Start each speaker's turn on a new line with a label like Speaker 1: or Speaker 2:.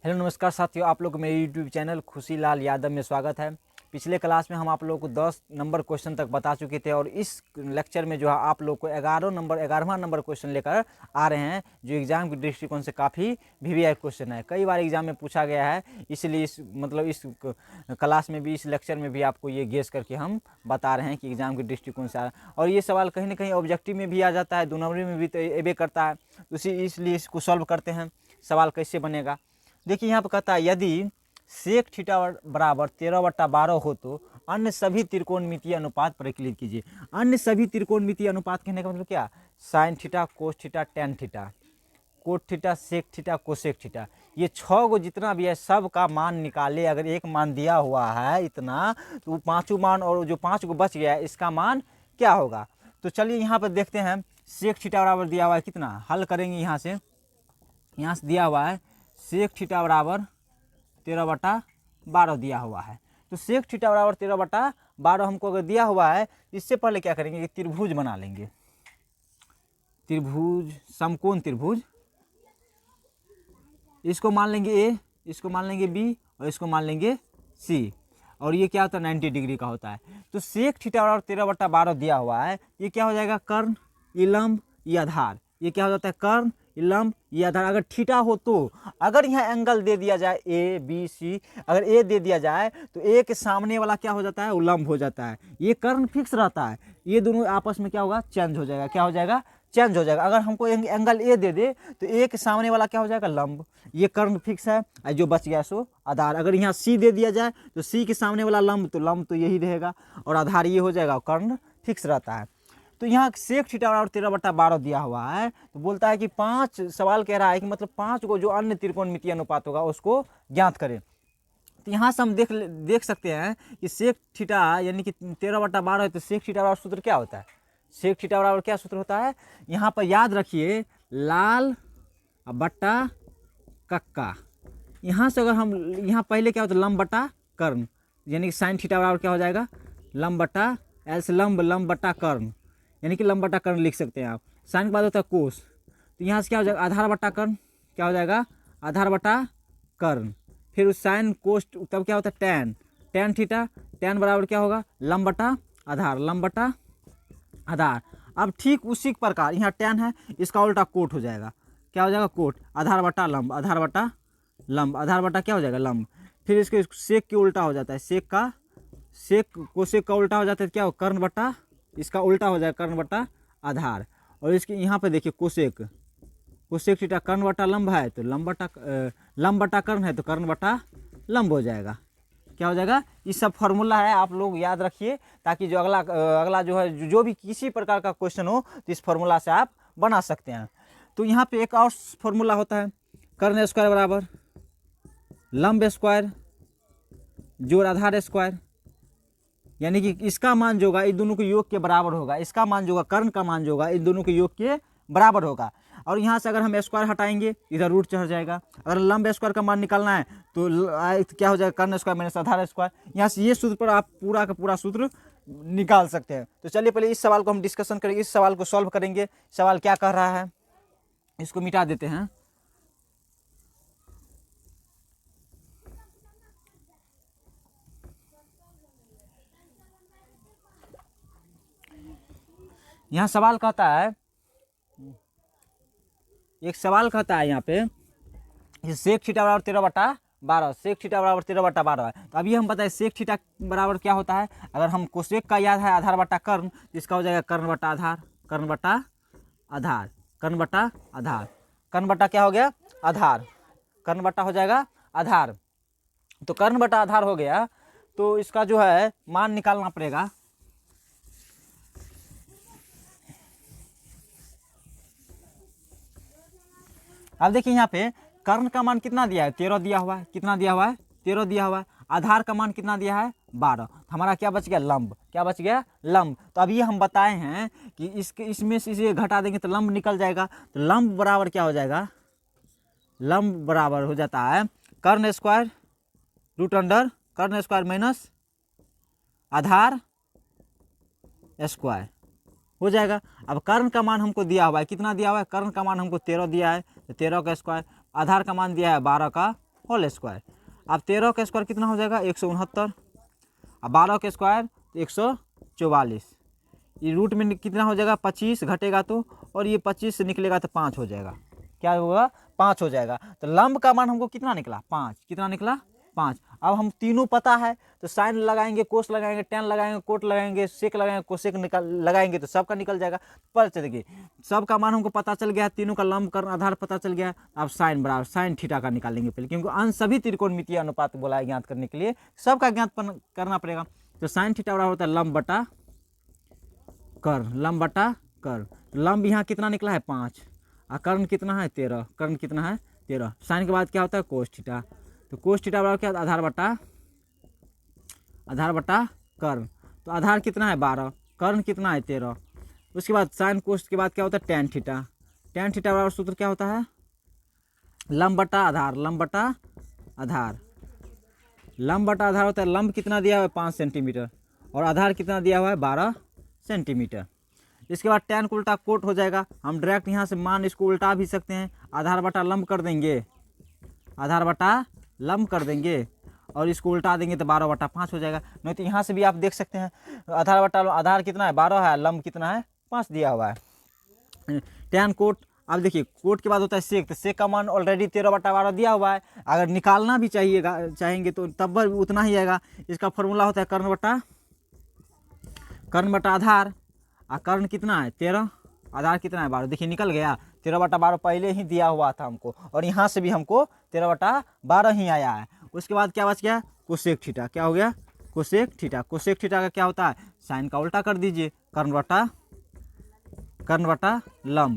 Speaker 1: Hello नमस्कार साथियों, आप लोग को मेरे यूट्यूब चैनल खुशी लाल यादव में स्वागत है। पिछले क्लास में हम आप लोगों को 10 नंबर क्वेश्चन तक बता चुके थे और इस लेक्चर में जो है आप लोग को 11वां नंबर क्वेश्चन लेकर आ रहे हैं, जो एग्जाम के दृष्टिकोण से काफ़ी वीवीआई क्वेश्चन है। कई बार एग्जाम में पूछा गया है, इसलिए इस क्लास में भी, इस लेक्चर में भी आपको ये गेस करके हम बता रहे हैं कि एग्जाम के दृष्टिकोण से आ रहा है। और ये सवाल कहीं ना कहीं ऑब्जेक्टिव में भी आ जाता है, 2 नंबरी में भी तो एबे करता है, इसलिए इसको सॉल्व करते हैं। सवाल कैसे बनेगा, देखिए यहाँ पर कहता है यदि सेक थीटा बराबर 13/12 हो तो अन्य सभी त्रिकोणमितीय अनुपात परिकलित कीजिए। अन्य सभी त्रिकोणमितीय अनुपात कहने का मतलब क्या? Sine theta, cos theta, tan theta, cot theta, sec theta, cosec theta, ये 6 गो जितना भी है सब का मान निकाले। अगर एक मान दिया हुआ है इतना, तो पांचों मान और जो 5 गो बच गया है इसका मान क्या होगा। तो चलिए यहाँ पर देखते हैं। सेक थीटा बराबर दिया हुआ है कितना, हल करेंगे यहाँ से दिया हुआ है सेक थीटा बराबर 13/12 दिया हुआ है। तो सेक थीटा बराबर 13/12 हमको अगर दिया हुआ है, इससे पहले क्या करेंगे कि त्रिभुज बना लेंगे। त्रिभुज, समकोण त्रिभुज, इसको मान लेंगे ए, इसको मान लेंगे बी और इसको मान लेंगे सी। और ये क्या होता है, 90 डिग्री का होता है। तो सेक थीटा बराबर 13/12 दिया हुआ है, ये क्या हो जाएगा, कर्ण, इलम्ब, या आधार। ये क्या हो जाता है, कर्ण, लंब या आधार। अगर थीटा हो तो अगर यहाँ एंगल दे दिया जाए ए बी सी, अगर ए दे दिया जाए तो ए के सामने वाला क्या हो जाता है, उलम्ब हो जाता है। ये कर्ण फिक्स रहता है, ये दोनों आपस में क्या होगा, चेंज हो जाएगा। क्या हो जाएगा, चेंज हो जाएगा। अगर हमको एंगल ए दे दे तो ए के सामने वाला क्या हो जाएगा, लंब। ये कर्ण फिक्स है, जो बच गया सो आधार। अगर यहाँ सी दे दिया जाए तो सी के सामने वाला लंब तो यही रहेगा और आधार ये हो जाएगा, कर्ण फिक्स रहता है। तो यहाँ सेक थीटा बराबर 13/12 दिया हुआ है, तो बोलता है कि 5 सवाल कह रहा है कि मतलब 5 को जो अन्य त्रिकोणमितीय अनुपात होगा उसको ज्ञात करें। तो यहाँ से हम देख सकते हैं कि सेक थीटा यानी कि 13/12 है, तो सेक थीटा बराबर सूत्र क्या होता है, सेक थीटा बराबर क्या सूत्र होता है, यहाँ पर याद रखिए, लाल बट्टा कक्का। यहाँ से अगर हम यहाँ पहले क्या होता है, लंब बट्टा कर्ण, यानी कि साइन थीटा बराबर क्या हो जाएगा, लंब बट्टा एल्स लंब बट्टा कर्ण, यानी कि लंब बट्टा कर्ण लिख सकते हैं आप। साइन के बाद होता है कोस, तो यहाँ से क्या हो जाएगा, आधार बट्टा कर्ण, क्या हो जाएगा, आधार बट्टा कर्ण। फिर उस साइन कोस तब क्या होता है, टेन, टेन थीटा, टेन बराबर क्या होगा, लंब बट्टा आधार, लंब बट्टा आधार। अब ठीक उसी प्रकार यहाँ टेन है, इसका उल्टा कोट हो जाएगा, क्या हो जाएगा, कोट, आधार बट्टा लंब, आधार बट्टा लंब, आधार बट्टा क्या हो जाएगा, लंब। फिर इसके सेक के उल्टा हो जाता है, सेक कोसेक का उल्टा हो जाता है, क्या हो, कर्ण बट्टा, इसका उल्टा हो जाएगा, कर्ण बट्टा आधार। और इसके यहाँ पे देखिए कोसेक, कोसेक थीटा कर्ण बट्टा लंब है तो लंब बट्टा कर्ण है तो कर्ण बट्टा लंब हो जाएगा। क्या हो जाएगा, ये सब फॉर्मूला है, आप लोग याद रखिए, ताकि जो अगला जो है, जो भी किसी प्रकार का क्वेश्चन हो तो इस फॉर्मूला से आप बना सकते हैं। तो यहाँ पे एक और फॉर्मूला होता है, कर्ण स्क्वायर बराबर लंब स्क्वायर जोड़ आधार स्क्वायर, यानी कि इसका मान जो होगा इन दोनों के योग के बराबर होगा, इसका मान जो होगा, कर्ण का मान जो होगा इन दोनों के योग के बराबर होगा। और यहाँ से अगर हम स्क्वायर हटाएंगे इधर रूट चढ़ जाएगा। अगर लंब स्क्वायर का मान निकालना है तो क्या हो जाएगा, कर्ण स्क्वायर माइनस आधार स्क्वायर। यहाँ से ये सूत्र पर आप पूरा का पूरा सूत्र निकाल सकते हैं। तो चलिए पहले इस सवाल को हम डिस्कशन करेंगे, इस सवाल को सॉल्व करेंगे। सवाल क्या कह रहा है, इसको मिटा देते हैं। यहाँ सवाल कहता है, एक सवाल कहता है यहाँ पे, सेक थीटा बराबर 13/12, सेक थीटा बराबर 13/12 है। तो अभी हम बताएं सेक थीटा बराबर क्या होता है। अगर हम कोसेक का याद है, आधार बट्टा कर्ण, तो इसका हो जाएगा कर्ण बट्टा आधार, कर्ण बट्टा आधार, कर्ण बट्टा आधार, कर्ण बट्टा क्या हो गया, आधार, कर्ण बट्टा हो जाएगा आधार। तो कर्ण बट्टा आधार हो गया, तो इसका जो है मान निकालना पड़ेगा। अब देखिए यहाँ पे कर्ण का मान कितना दिया है, 13 दिया हुआ है, कितना दिया हुआ है, 13 दिया हुआ है। आधार का मान कितना दिया है, 12। हमारा क्या बच गया, लंब, क्या बच गया, लंब। तो अभी हम बताए हैं कि इसमें से इसे घटा देंगे तो लंब निकल जाएगा। तो लंब बराबर क्या हो जाएगा, लंब बराबर हो जाता है कर्ण स्क्वायर रूट अंडर कर्ण स्क्वायर माइनस आधार स्क्वायर हो जाएगा। अब कर्ण का मान हमको दिया हुआ है, कितना दिया हुआ है, कर्ण का मान हमको 13 दिया है, तो 13 का स्क्वायर, आधार का मान दिया है 12 का होल स्क्वायर। अब 13 का स्क्वायर कितना हो जाएगा 169, अब 12 का स्क्वायर तो 144, ये रूट में कितना हो जाएगा 25 घटेगा तो, और ये 25 से निकलेगा तो 5 हो जाएगा। क्या होगा 5 हो जाएगा। तो लंब का मान हमको कितना निकला 5, कितना निकला 5। अब हम तीनों पता है तो साइन लगाएंगे, कोस लगाएंगे, टेन लगाएंगे, कोट लगाएंगे, सेक लगाएंगे, कोसेक निकल लगाएंगे तो सबका निकल जाएगा। पर चलिए सबका मान हमको पता चल गया, तीनों का लंब कर्ण आधार पता चल गया। अब साइन बराबर साइन थीटा का निकालेंगे पहले, क्योंकि अंश सभी त्रिकोणमितीय अनुपात बोला है ज्ञात करने के लिए, सबका ज्ञात करना पड़ेगा। तो साइन थीटा बराबर होता है लंब बटा कर्ण, लंब बटा कर्ण। लंब यहाँ कितना निकला है 5 और कर्ण कितना है 13, कर्ण कितना है 13। साइन के बाद क्या होता है कोस थीटा, तो कोस थीटा बराबर क्या आधार बटा कर्ण। तो आधार कितना है 12, कर्ण कितना है 13। उसके बाद साइन कोस के बाद क्या होता है टेन थीटा, टेन थीटा बराबर सूत्र क्या होता है लंब बटा आधार, लंब बटा आधार, लंब बटा आधार होता है लंब कितना दिया हुआ है 5 सेंटीमीटर और आधार कितना दिया हुआ है 12 सेंटीमीटर। इसके बाद टेन को उल्टा कोट हो जाएगा, हम डायरेक्ट यहाँ से मान इसको उल्टा भी सकते हैं, आधार बटा लंब कर देंगे, आधार बटा लंब कर देंगे और इसको उल्टा देंगे तो 12/5 हो जाएगा। नहीं तो यहाँ से भी आप देख सकते हैं आधार बटा आधार कितना है 12 है, लंब कितना है 5 दिया हुआ है। टेन कोट, अब देखिए कोट के बाद होता है सेक, तो सेक का मान ऑलरेडी 13/12 दिया हुआ है। अगर निकालना भी चाहेंगे तो तब उतना ही आएगा। इसका फॉर्मूला होता है कर्ण बटा आधार, और कर्ण कितना है 13, आधार कितना है 12। देखिए निकल गया 13/12 पहले ही दिया हुआ था हमको, और यहाँ से भी हमको 13/12 ही आया है। उसके बाद क्या बच गया कोसेक थीटा, क्या हो गया कोसेक थीटा। कोसेक थीटा का क्या होता है साइन का उल्टा कर दीजिए, कर्ण बटा लंब।